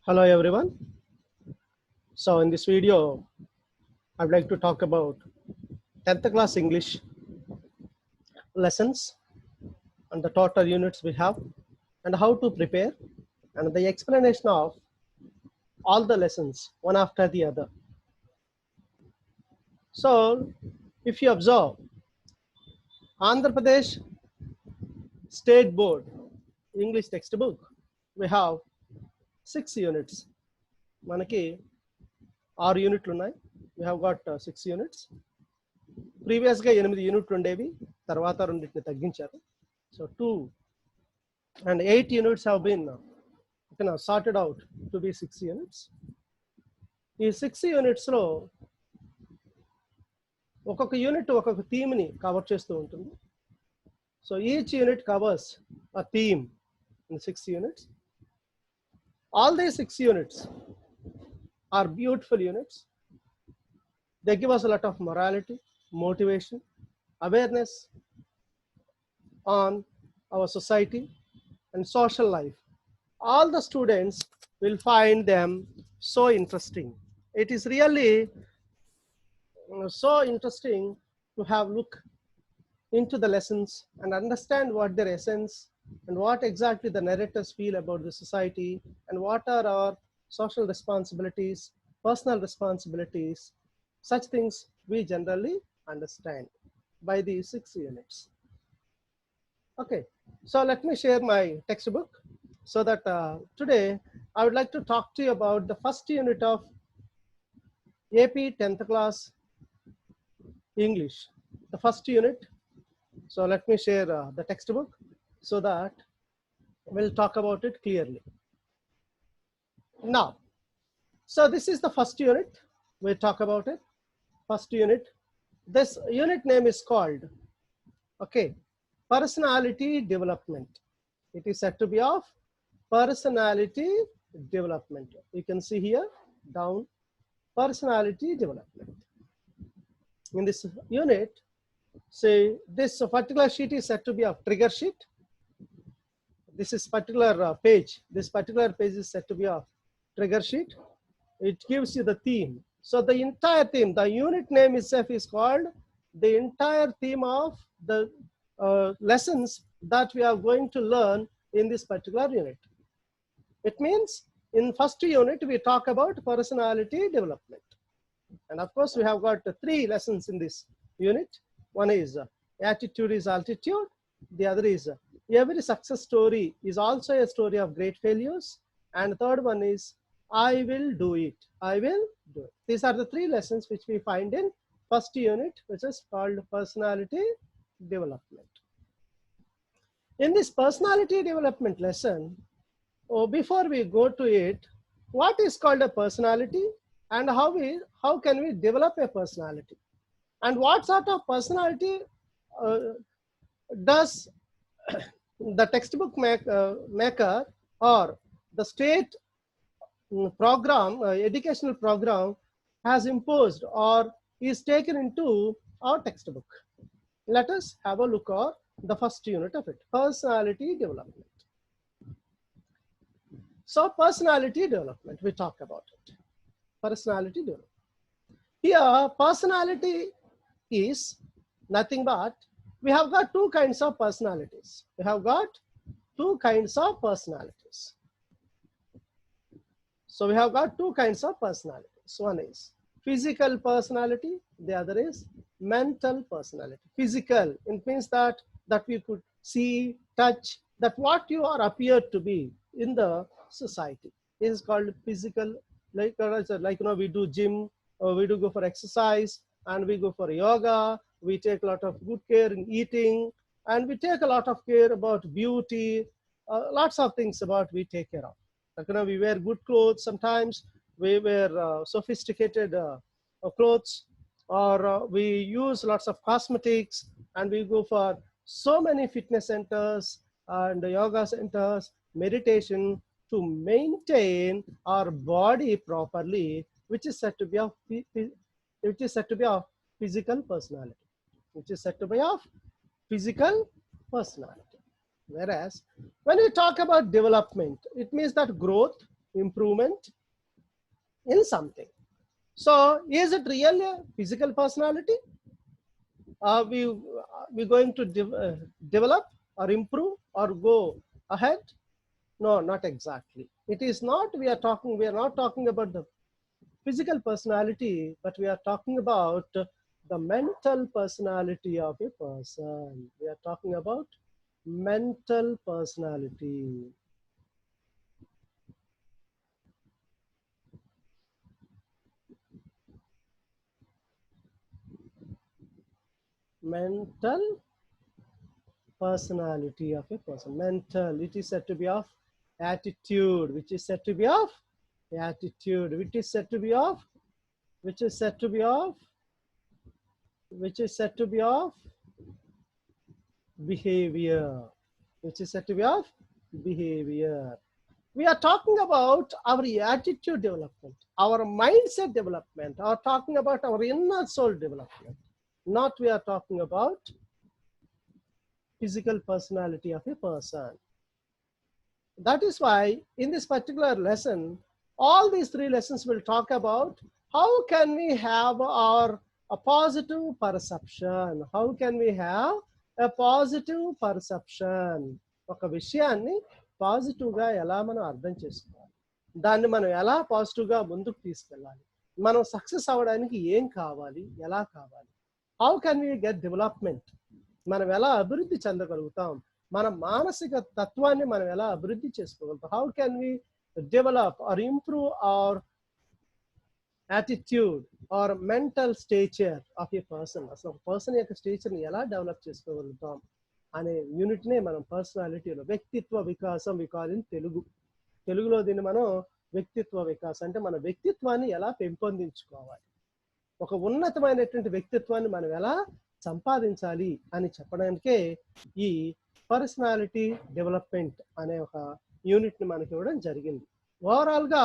Hello everyone. So in this video, I'd like to talk about 10th class English lessons and the total units we have and how to prepare and the explanation of all the lessons one after the other. So if you observe, Andhra Pradesh State Board English textbook, we have 6 units. మనకి 6 యూనిట్లు ఉన్నాయి. We have got 6 units. ప్రీవియస్గా 8 యూనిట్లు ఉండేవి, తర్వాత రెండింటిని తగ్గించారు. So 2 and 8 units have been sorted out to be 6 units. ఈ 6 unitsలో ఒక్కొక్క యూనిట్ ఒక్కొక్క థీమ్ని కవర్ చేస్తూ ఉంటుంది. So each unit covers a theme in 6 units. All these 6 units are beautiful units. They give us a lot of morality, motivation, awareness on our society and social life. All the students will find them so interesting. It is really so interesting to have look into the lessons and understand what their essence and what exactly the narrators feel about the society and what are our social responsibilities, personal responsibilities. Such things we generally understand by these 6 units. Okay, so let me share my textbook so that today I would like to talk to you about the first unit of AP 10th class English, the first unit. So let me share the textbook so that we'll talk about it clearly. Now, so this is the first unit. We'll talk about it. First unit. This unit name is called, okay, personality development. It is said to be of personality development. You can see here down, personality development. In this unit, say this particular sheet is said to be a trigger sheet. This is particular page. This particular page is said to be a trigger sheet. It gives you the theme. So the entire theme, the unit name itself is called the entire theme of the lessons that we are going to learn in this particular unit. It means in first unit, we talk about personality development. And of course, we have got 3 lessons in this unit. One is attitude is altitude. The other is every success story is also a story of great failures. And the third one is I will do it. I will do it. These are the 3 lessons which we find in first unit, which is called personality development. In this personality development lesson, before we go to it, what is called a personality and how can we develop a personality? And what sort of personality does the textbook maker or the state program, educational program has imposed or is taken into our textbook? Let us have a look at the first unit of it, personality development. So personality development, we talk about it. Personality development. Here, personality is nothing but we have got 2 kinds of personalities. We have got 2 kinds of personalities. So we have got 2 kinds of personalities. One is physical personality. The other is mental personality. Physical, it means that we could see, touch, that what you are appeared to be in the society is called physical. Like we do gym, or we do go for exercise, and we go for yoga. We take a lot of good care in eating, and we take a lot of care about beauty. Lots of things about we take care of. Like, we wear good clothes. Sometimes we wear sophisticated clothes, or we use lots of cosmetics, and we go for so many fitness centers and yoga centers, meditation, to maintain our body properly, which is said to be of physical personality. Which is said to be of physical personality. Whereas when we talk about development, it means that growth, improvement in something. So is it really a physical personality? Are we going to develop or improve or go ahead? No, not exactly. It is not, we are not talking about the physical personality, but we are talking about the mental personality of a person. We are talking about mental personality. Mental personality of a person. Mental, it is said to be of attitude, which is said to be of attitude, which is said to be of, which is said to be of, which is said to be of behavior, which is said to be of behavior. We are talking about our attitude development, our mindset development, or talking about our inner soul development. Not we are talking about physical personality of a person. That is why in this particular lesson, all these three lessons will talk about how can we have a positive perception. How can we have a positive perception? ఒక విషయాన్ని పాజిటివ్గా ఎలా మనం అర్థం చేసుకోవాలి, దాన్ని మనం ఎలా పాజిటివ్గా ముందుకు తీసుకెళ్ళాలి, మనం సక్సెస్ అవ్వడానికి ఏం కావాలి, ఎలా కావాలి, how can we get development, మనం ఎలా అభివృద్ధి చెందగలుగుతాం, మన మానసిక తత్వాన్ని మనం ఎలా అభివృద్ధి చేసుకోగలుగుతాం, how can we develop or improve our attitude or mental stature of a person. అసలు ఒక పర్సన్ యొక్క స్టేచర్ని ఎలా డెవలప్ చేసుకోగలుగుతాం అనే యూనిట్నే మనం పర్సనాలిటీలో వ్యక్తిత్వ వికాసం వికారం తెలుగులో దీన్ని మనం వ్యక్తిత్వ వికాసం అంటే మన వ్యక్తిత్వాన్ని ఎలా పెంపొందించుకోవాలి, ఒక ఉన్నతమైనటువంటి వ్యక్తిత్వాన్ని మనం ఎలా సంపాదించాలి అని చెప్పడానికే ఈ పర్సనాలిటీ డెవలప్మెంట్ అనే ఒక యూనిట్ని మనకి ఇవ్వడం జరిగింది. ఓవరాల్గా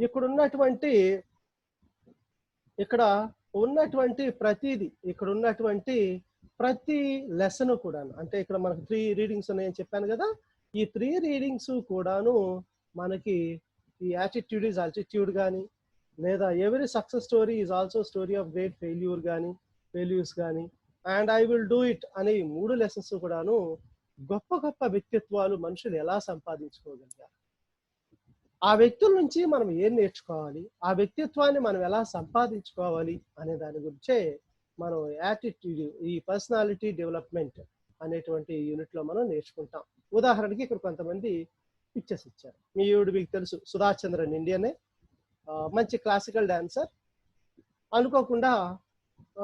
ఇక్కడ ఉన్నటువంటి ప్రతి లెసన్ కూడాను, అంటే ఇక్కడ మనకు 3 రీడింగ్స్ ఉన్నాయని చెప్పాను కదా, ఈ 3 రీడింగ్స్ కూడాను మనకి ఈ యాటిట్యూడ్ ఈజ్ ఆల్టిట్యూడ్ కానీ, లేదా every success story is also story of great failures కానీ, and I will do it అనే ఈ 3 లెసన్స్ కూడాను గొప్ప గొప్ప వ్యక్తిత్వాలు మనుషులు ఎలా సంపాదించుకోగలిగారు, ఆ వ్యక్తుల నుంచి మనం ఏం నేర్చుకోవాలి, ఆ వ్యక్తిత్వాన్ని మనం ఎలా సంపాదించుకోవాలి అనే దాని గురించే మనం యాటిట్యూడ్ ఈ పర్సనాలిటీ డెవలప్మెంట్ అనేటువంటి యూనిట్లో మనం నేర్చుకుంటాం. ఉదాహరణకి ఇక్కడ కొంతమంది పిక్చర్స్ ఇచ్చారు. మీకు తెలుసు సుధా చంద్రన్, ఇండియనే, మంచి క్లాసికల్ డాన్సర్. అనుకోకుండా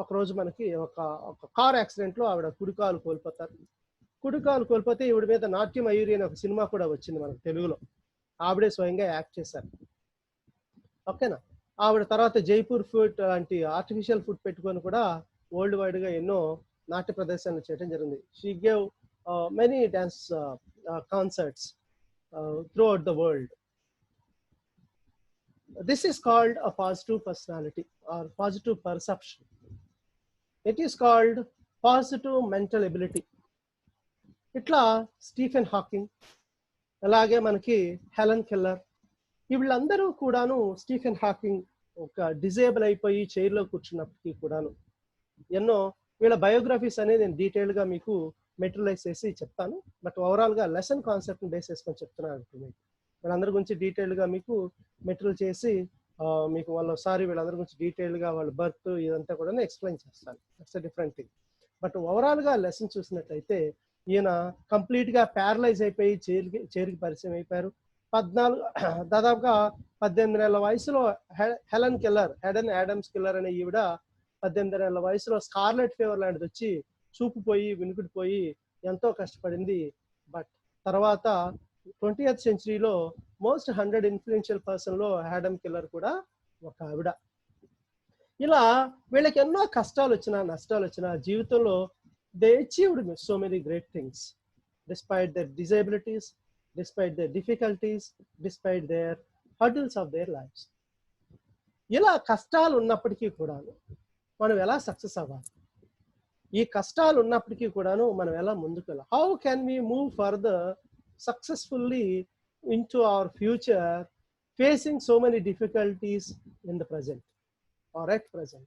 ఒకరోజు మనకి ఒక కార్ యాక్సిడెంట్లో ఆవిడ కుడికాలు కోల్పోతే ఈవిడ మీద నాట్య మయూరి అనే ఒక సినిమా కూడా వచ్చింది మనకు తెలుగులో. ఆవిడే స్వయంగా యాక్ట్ చేశారు. ఓకేనా. ఆవిడ తర్వాత జైపూర్ ఫుడ్ లాంటి ఆర్టిఫిషియల్ ఫుడ్ పెట్టుకొని కూడా వరల్డ్ వైడ్గా ఎన్నో నాట్య ప్రదర్శనలు చేయడం జరిగింది. She gave many dance concerts throughout the world. This is called a positive personality or positive perception. It is called positive mental ability. ఇట్లా స్టీఫెన్ హాకింగ్, అలాగే మనకి హెలెన్ కెల్లర్, వీళ్ళందరూ కూడాను, స్టీఫెన్ హాకింగ్ ఒక డిజేబుల్ అయిపోయి చైర్లో కూర్చున్నప్పటికీ కూడాను ఎన్నో వీళ్ళ బయోగ్రఫీస్ అనేది నేను డీటెయిల్గా మీకు మెటీరియలైజ్ చేసి చెప్తాను. బట్ ఓవరాల్గా లెసన్ కాన్సెప్ట్ని బేస్ చేసుకొని చెప్తున్నాను మీకు. వీళ్ళందరి గురించి డీటెయిల్గా మీకు మెటీరియల్ చేసి మీకు వీళ్ళందరి గురించి డీటెయిల్గా వాళ్ళ బర్త్ ఇదంతా కూడా ఎక్స్ప్లెయిన్ చేస్తాను. It's a different thing. But ఓవరాల్గా లెసన్ చూసినట్లయితే ఈయన కంప్లీట్గా ప్యారలైజ్ అయిపోయి చైర్కి పరిచయం అయిపోయారు. దాదాపుగా 18 నెలల వయసులో హెడెన్ యాడమ్స్ కిల్లర్ అనే ఈవిడ 18 నెలల వయసులో స్కార్లెట్ ఫీవర్ లాంటిది వచ్చి చూపు పోయి వినుకుడిపోయి ఎంతో కష్టపడింది. బట్ తర్వాత 20th సెంచరీలో మోస్ట్ 100 ఇన్ఫ్లుయెన్షియల్ పర్సన్లో యాడమ్ కిల్లర్ కూడా ఒక ఆవిడ. ఇలా వీళ్ళకి ఎన్నో కష్టాలు వచ్చినా నష్టాలు వచ్చినా జీవితంలో they achieved so many great things despite their disabilities, despite their difficulties, despite their hurdles of their lives. ఇలా కష్టాలు ఉన్నప్పటికీ కూడాను మనం ఎలా సక్సెస్ అవ్వాలి, ఈ కష్టాలు ఉన్నప్పటికీ కూడాను మనం ఎలా ముందుకు వెళ్ళాలి, how can we move further successfully into our future facing so many difficulties in the present or at present.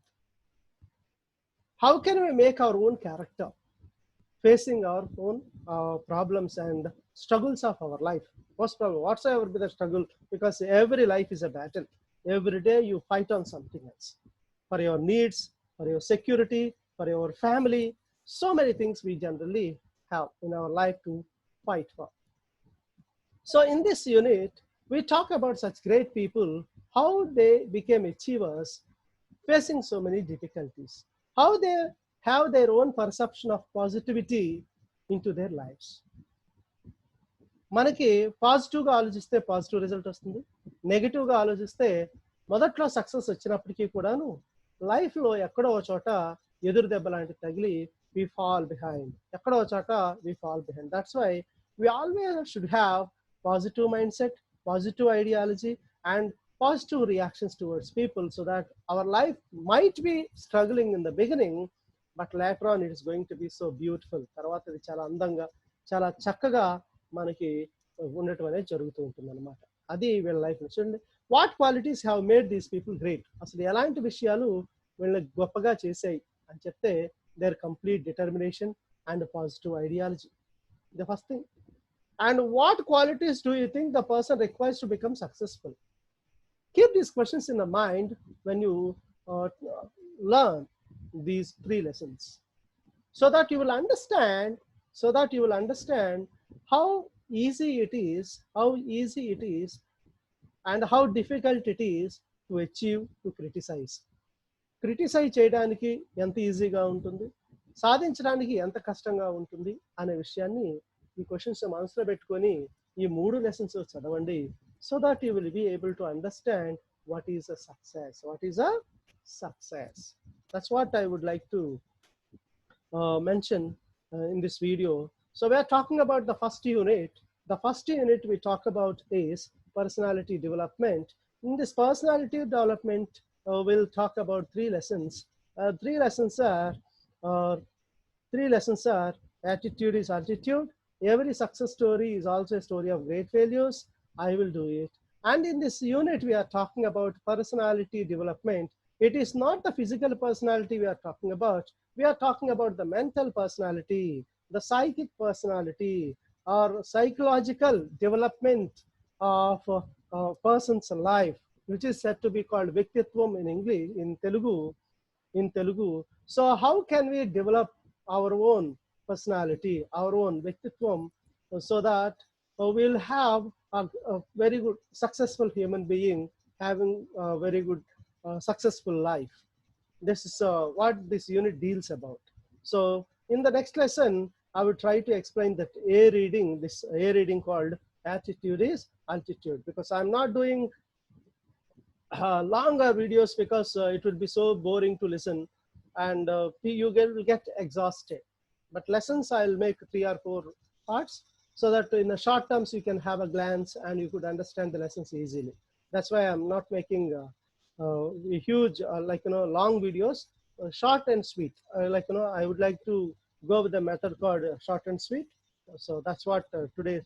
How can we make our own character facing our own problems and struggles of our life? Most of whatsoever be the struggle, because every life is a battle. Every day you fight on something else for your needs, for your security, for your family. So many things we generally have in our life to fight for. So in this unit, we talk about such great people, how they became achievers facing so many difficulties, how they have their own perception of positivity into their lives. మనకి పాజిటివ్గా ఆలోచిస్తే positive result వస్తుంది, నెగిటివ్గా ఆలోచిస్తే మొదట్లో success వచ్చినప్పటికీ కూడాను లైఫ్లో ఎక్కడో చోట ఎదురు దెబ్బ లాంటివి తగిలి వి ఫాల్ బిహైండ్, ఎక్కడో చోట we fall behind. That's why we always should have positive mindset, positive ideology, and positive reactions towards people, so that our life might be struggling in the beginning, but later on it is going to be so beautiful. తర్వాత ఇది చాలా అందంగా చాలా చక్కగా మనకి ఉండటం అనేది జరుగుతూ ఉంటుంది అనమాట. అది వీళ్ళ లైఫ్ చూడండి. What qualities have made these people great, అసలు ఎలాంటి విషయాలు వీళ్ళని గొప్పగా చేశాయి అని చెప్తే, their complete determination and positive ideology, the first thing. And what qualities do you think the person requires to become successful? Keep these questions in the mind when you learn these 3 lessons, so that you will understand how easy it is and how difficult it is to achieve, to criticize. Criticize చేయడానికి ఎంత ఈజీగా ఉంటుంది, సాధించడానికి ఎంత కష్టంగా ఉంటుంది అనే విషయాన్ని ఈ క్వశ్చన్స్ మనసులో పెట్టుకొని ఈ 3 లెసన్స్ చదవండి, so that you will be able to understand what is a success. That's what I would like to mention in this video. So we are talking about the first unit. The first unit we talk about is personality development. In this personality development, we'll talk about 3 lessons. 3 lessons are attitude is altitude. Every success story is also a story of great failures. I will do it. And in this unit, we are talking about personality development. It is not the physical personality we are talking about. We are talking about the mental personality, the psychic personality, or psychological development of a person's life, which is said to be called Vyaktittvam in English, in Telugu. So how can we develop our own personality, our own Vyaktittvam, so that we'll have a very good successful human being having a very good successful life. This is what this unit deals about. So in the next lesson, I will try to explain that this A reading called attitude is altitude, because I'm not doing longer videos because it will be so boring to listen, and you will get exhausted. But lessons I'll make 3 or 4 parts, so that in the short terms you can have a glance and you could understand the lessons easily. That's why I'm not making huge long videos, short and sweet. I would like to go with the method called short and sweet. So that's what today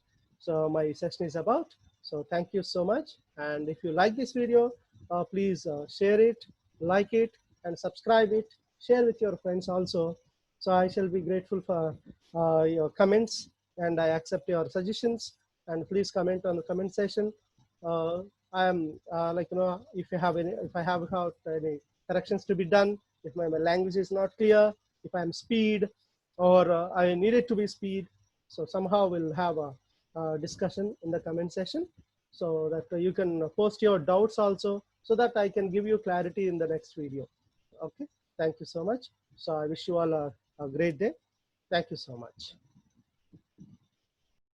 my session is about. So thank you so much, and if you like this video, please share it, like it, and subscribe it. Share with your friends also. So I shall be grateful for your comments, and I accept your suggestions. And please comment on the comment section. I am if I have any corrections to be done, if my language is not clear, if I am speed or I need it to be speed. So somehow we'll have a discussion in the comment section, so that you can post your doubts also, so that I can give you clarity in the next video. Okay, thank you so much. So I wish you all a great day. Thank you so much.